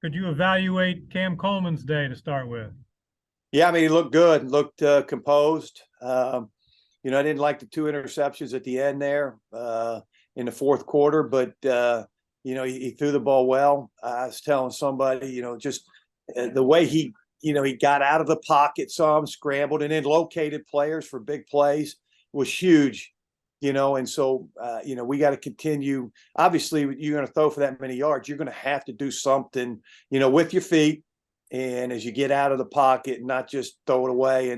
Could you evaluate Cam Coleman's day to start with? Yeah, I mean, he looked good, looked composed. I didn't like the two interceptions at the end there in the fourth quarter, but he threw the ball well. I was telling somebody, just the way he got out of the pocket some, scrambled, and then located players for big plays was huge. And so we got to continue. Obviously, you're going to throw for that many yards. You're going to have to do something, with your feet. And as you get out of the pocket, not just throw it away.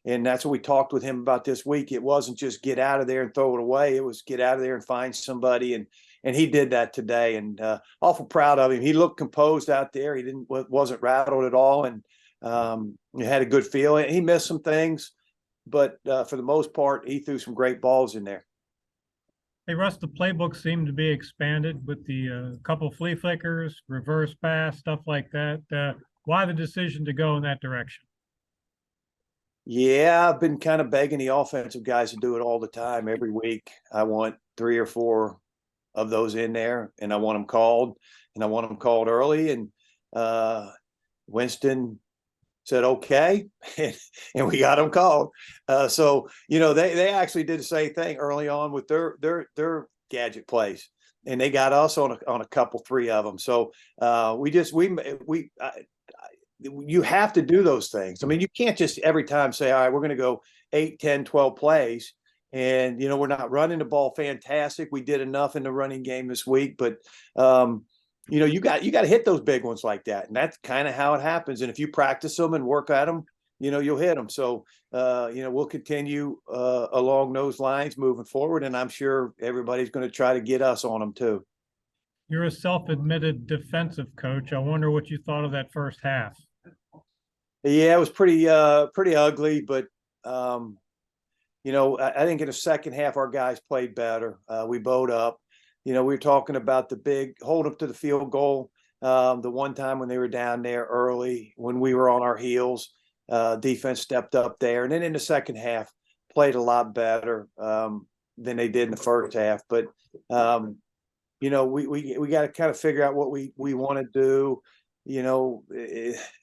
And that's what we talked with him about this week. It wasn't just get out of there and throw it away. It was get out of there and find somebody. And he did that today. And awful proud of him. He looked composed out there. He wasn't rattled at all. And he had a good feel. He missed some things, but for the most part, he threw some great balls in there. Hey, Russ, the playbook seemed to be expanded with the couple flea flickers, reverse pass, stuff like that. Why the decision to go in that direction? Yeah, I've been kind of begging the offensive guys to do it all the time, every week. I want 3 or 4 of those in there, and I want them called, early. And Winston said, okay, and we got them called. So they actually did the same thing early on with their gadget plays, and they got us on a couple, 3 of them. So you have to do those things. I mean, you can't just every time say, all right, we're going to go 8, 10, 12 plays. And, we're not running the ball fantastic. We did enough in the running game this week, but, you got to hit those big ones like that. And that's kind of how it happens. And if you practice them and work at them, you'll hit them. So, we'll continue along those lines moving forward. And I'm sure everybody's going to try to get us on them too. You're a self-admitted defensive coach. I wonder what you thought of that first half. Yeah, it was pretty ugly, but I think in the second half our guys played better. We bowed up. We were talking about the big hold up to the field goal. The one time when they were down there early, when we were on our heels, defense stepped up there, and then in the second half played a lot better than they did in the first half. But we got to kind of figure out what we want to do,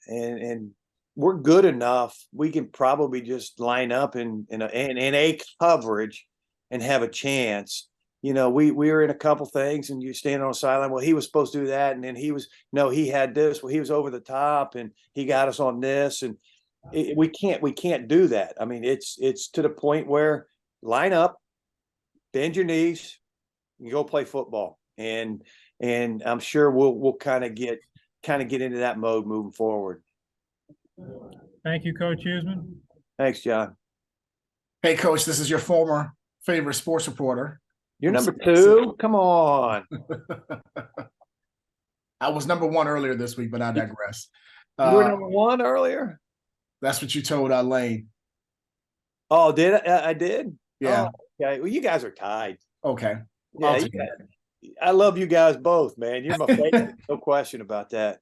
and we're good enough. We can probably just line up in a coverage and have a chance. We were in a couple things, and you stand on the sideline. Well, he was supposed to do that, and then he had this. Well, he was over the top, and he got us on this, and we can't do that. I mean, it's to the point where line up, bend your knees, and go play football. And I'm sure we'll kind of get into that mode moving forward. Thank you, Coach Huesman. Thanks, John. Hey, Coach, this is your former favorite sports reporter. You're number 2? Come on. I was number 1 earlier this week, but I digress. You were number 1 earlier? That's what you told Lane. Oh, did I did? Yeah. Oh, okay. Well, you guys are tied. Okay. Yeah, I love you guys both, man. You're my favorite. No question about that.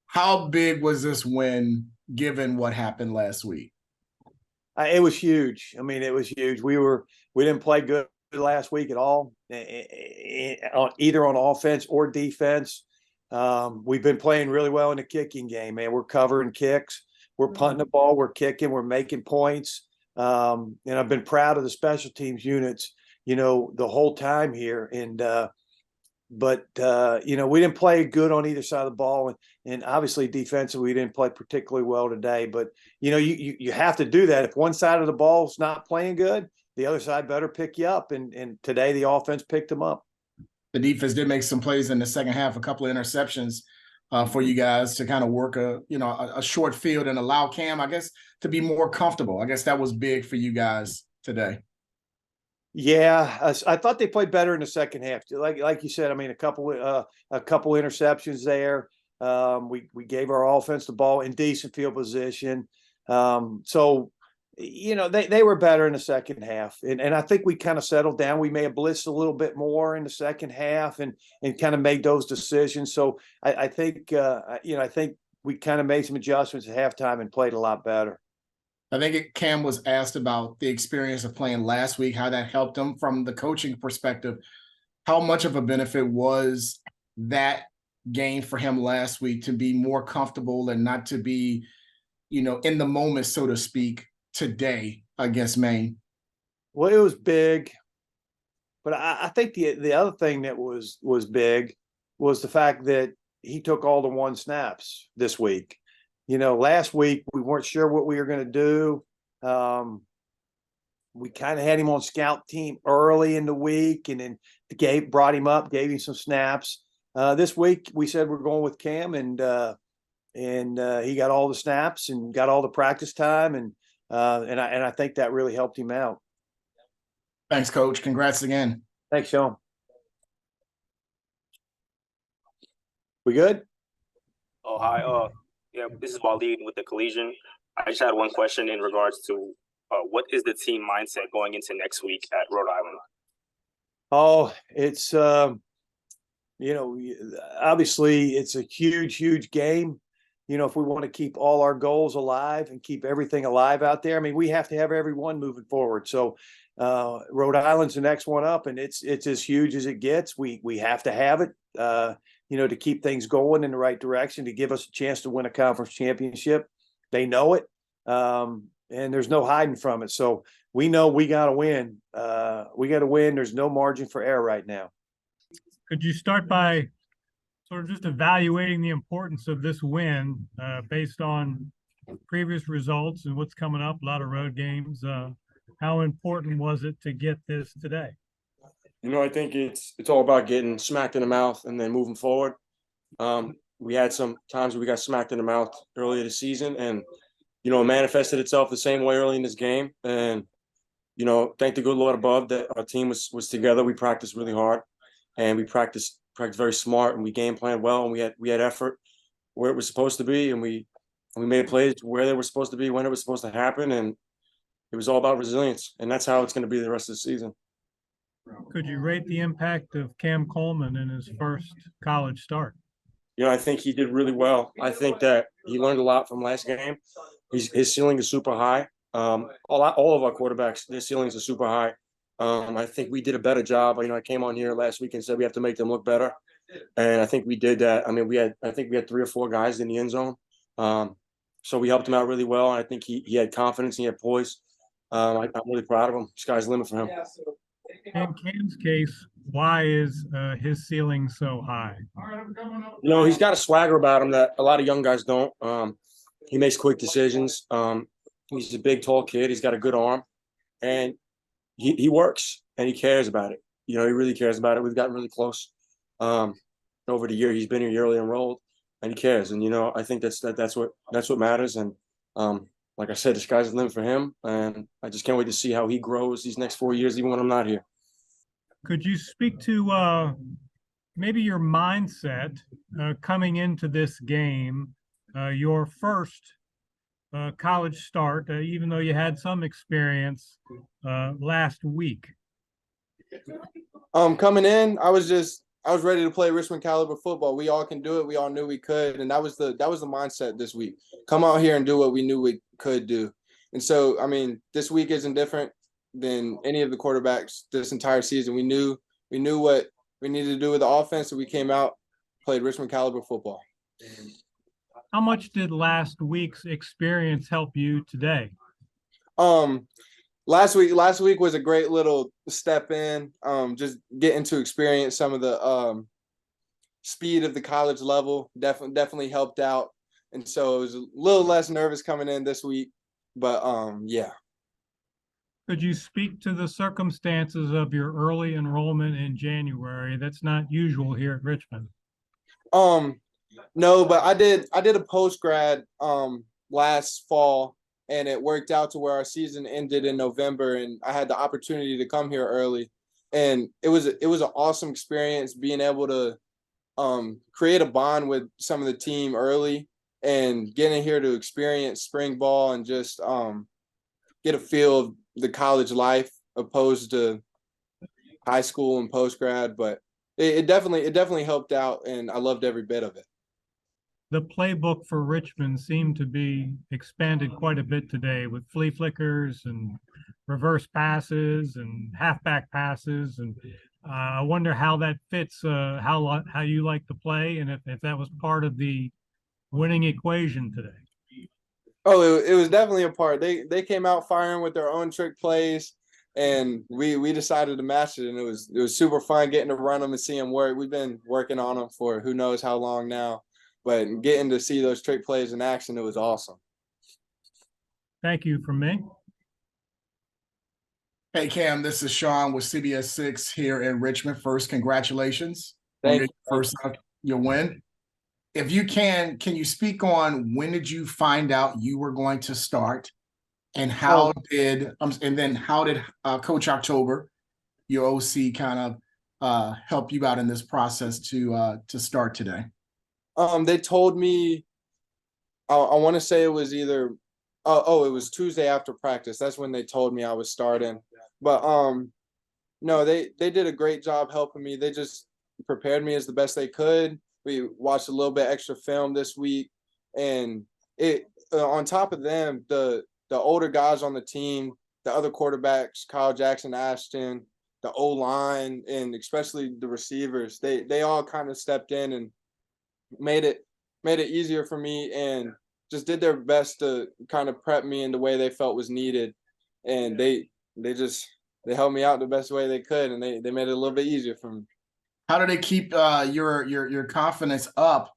How big was this win given what happened last week? It was huge. I mean, it was huge. We didn't play good last week at all, either on offense or defense. We've been playing really well in the kicking game, man. We're covering kicks. We're punting the ball. We're kicking. We're making points. And I've been proud of the special teams units, the whole time here. And but we didn't play good on either side of the ball, and obviously defensively we didn't play particularly well today. But you have to do that. If one side of the ball is not playing good, the other side better pick you up. And today the offense picked them up. The defense did make some plays in the second half, a couple of interceptions for you guys to kind of work a short field and allow Cam, I guess, to be more comfortable. I guess that was big for you guys today. Yeah, I thought they played better in the second half. Like you said, I mean, a couple interceptions there. We gave our offense the ball in decent field position. So they were better in the second half, and I think we kind of settled down. We may have blitzed a little bit more in the second half, and kind of made those decisions. So I think we kind of made some adjustments at halftime and played a lot better. I think Cam was asked about the experience of playing last week, how that helped him from the coaching perspective. How much of a benefit was that game for him last week to be more comfortable and not to be, in the moment, so to speak, today against Maine? Well, it was big, but I think the other thing that was big was the fact that he took all the 1 snaps this week. Last week we weren't sure what we were going to do. We kind of had him on scout team early in the week, and then brought him up, gave him some snaps. This week we said we're going with Cam, and he got all the snaps and got all the practice time, and I think that really helped him out. Thanks, Coach. Congrats again. Thanks, Sean. We good? Oh, hi. Yeah, this is Waleed with the Collegian. I just had one question in regards to what is the team mindset going into next week at Rhode Island? Oh, it's obviously it's a huge game. If we want to keep all our goals alive and keep everything alive out there, I mean, we have to have everyone moving forward. So Rhode Island's the next one up, and it's as huge as it gets. We have to have it, to keep things going in the right direction, to give us a chance to win a conference championship. They know it, and there's no hiding from it. So we know we got to win. We got to win. There's no margin for error right now. Could you start by sort of just evaluating the importance of this win based on previous results and what's coming up, a lot of road games? How important was it to get this today? I think it's all about getting smacked in the mouth and then moving forward. We had some times where we got smacked in the mouth earlier this season, and it manifested itself the same way early in this game. And thank the good Lord above that our team was together. We practiced really hard, and we practiced very smart, and we game planned well, and we had effort where it was supposed to be, and we made plays where they were supposed to be when it was supposed to happen, and it was all about resilience, and that's how it's going to be the rest of the season. Could you rate the impact of Cam Coleman in his first college start? I think he did really well. I think that he learned a lot from last game. His ceiling is super high. All of our quarterbacks, their ceilings are super high. I think we did a better job. I came on here last week and said we have to make them look better, and I think we did that. I mean, I think we had 3 or 4 guys in the end zone, so we helped him out really well. And I think he had confidence, he had poise. I'm really proud of him. Sky's the limit for him. In Cam's case, why is his ceiling so high? He's got a swagger about him that a lot of young guys don't. He makes quick decisions. He's a big, tall kid. He's got a good arm, and he works and he cares about it. He really cares about it. We've gotten really close over the year. He's been here yearly enrolled, and he cares. And I think that's what matters. And like I said, the sky's the limit for him, and I just can't wait to see how he grows these next 4 years, even when I'm not here. Could you speak to maybe your mindset coming into this game, your first college start, even though you had some experience last week? Coming in, I was ready to play Richmond caliber football. We all can do it. We all knew we could, and that was the mindset this week. Come out here and do what we knew we could do. And so, I mean, this week isn't different than any of the quarterbacks this entire season. We knew what we needed to do with the offense, so we came out, played Richmond caliber football. How much did last week's experience help you today? Last week was a great little step in, just getting to experience some of the speed of the college level. Definitely helped out. And so it was a little less nervous coming in this week, but yeah. Could you speak to the circumstances of your early enrollment in January? That's not usual here at Richmond. No, but I did a post grad last fall, and it worked out to where our season ended in November, and I had the opportunity to come here early, and it was an awesome experience being able to create a bond with some of the team early and getting here to experience spring ball and just get a feel of the college life opposed to high school and post grad. But it definitely helped out, and I loved every bit of it. The playbook for Richmond seemed to be expanded quite a bit today with flea flickers and reverse passes and halfback passes. And I wonder how that fits, how you like to play, and if that was part of the winning equation today. Oh, it was definitely a part. They came out firing with their own trick plays, and we decided to match it, and it was super fun getting to run them and see them work. We've been working on them for who knows how long now, but getting to see those trick plays in action, it was awesome. Thank you from me. Hey, Cam, this is Sean with CBS 6 here in Richmond. First, congratulations on Thank your you. first your win. If you can you speak on when did you find out you were going to start, and how did Coach October, your OC, kind of help you out in this process to start today? They told me, I want to say it was either, it was Tuesday after practice. That's when they told me I was starting. But no, they did a great job helping me. They just prepared me as the best they could. We watched a little bit extra film this week, and it on top of them, the older guys on the team, the other quarterbacks, Kyle Jackson, Ashton, the O-line, and especially the receivers, they all kind of stepped in and made it easier for me, and just did their best to kind of prep me in the way they felt was needed. And they helped me out the best way they could, and they made it a little bit easier for me. How did they keep your confidence up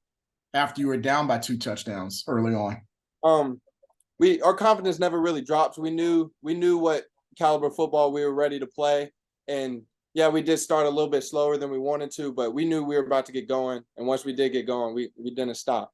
after you were down by 2 touchdowns early on? Our confidence never really dropped. We knew what caliber football we were ready to play, and yeah, we did start a little bit slower than we wanted to, but we knew we were about to get going, and once we did get going, we didn't stop.